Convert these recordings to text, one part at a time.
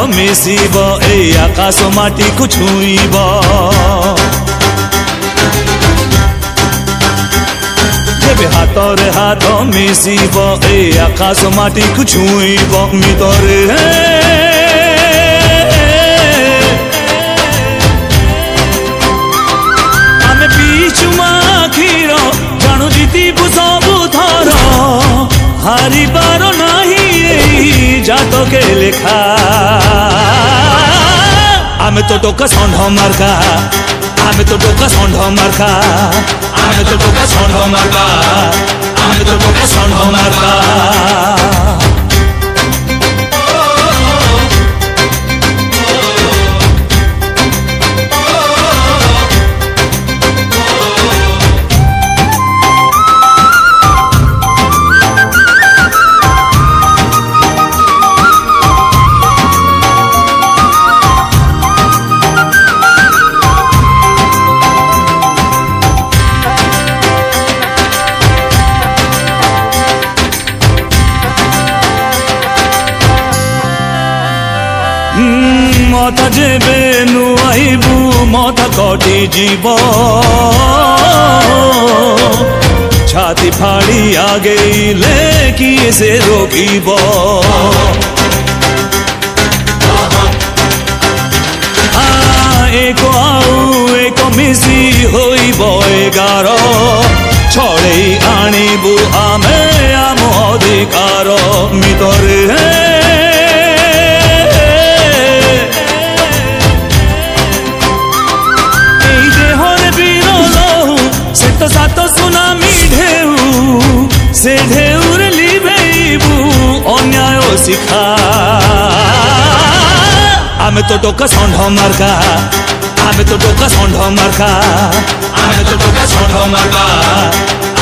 मिसिब ए आकाश माटी को छुईब जेबे हाथ रे हाथ मिसिब ए आकाश माटी को छुईब मितरे आमे पिछुमा खीर जानु जीतीबु सबु थर हारी पार नहीं जातके लेखा आमे तो टोका षंढ मार्का आमे तो टोका षंढ मार्का आमे तो टोका षंढ मार्का आमे तो टोका षंढ मार्का मता जेबे नुआइबू मता कटी जीव छाती फाड़ी आगे किए से रोकीब एक आउ एक मिसी होइब 11 छड़े आनिबू आमे आम अधिकार मितरे सात सुनामी ढेउ से ढेउर लिभेबू अन्याय शिखा आमे तो टोका षंढ मार्का आमे तो टोका षंढ मार्का आमे तो टोका षंढ मार्का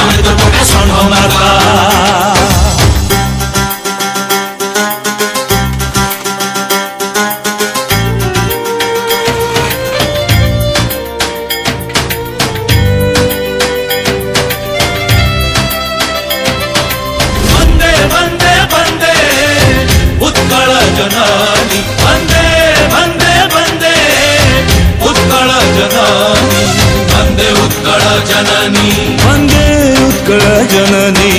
आमे तो टोका षंढ मार्का जननी वंदे वंदे वंदे उत्कल जननी वंदे उत्कल जननी वंदे उत्कल जननी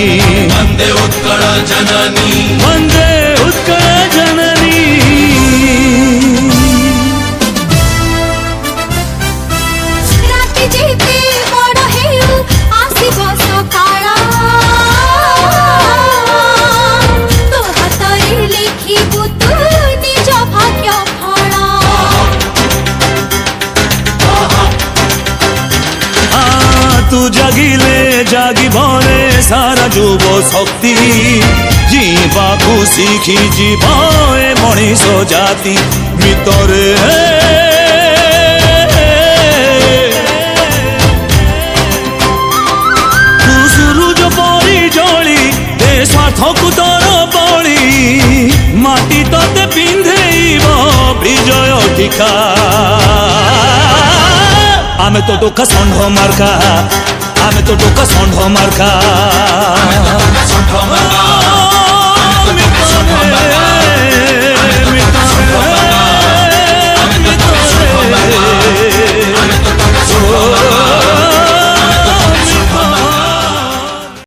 वंदे उत्कल जननी वंदे उत्कल जननी राति जेते बड़ हेउ आसीब सकाळ तो हातरे लिखिबू तू जागिले जागी भरे सारा जुब शक्ति जीवाकू शिखी जीव ए मनीष जाति मितरे तू सूरज परी जली दे स्वार्थकू तोर बली माटी तते पिंधेब विजय टीका आमे तो टोका षंढ मार्का आमे तो टोका षंढ मार्का आमे तो टोका षंढ मार्का।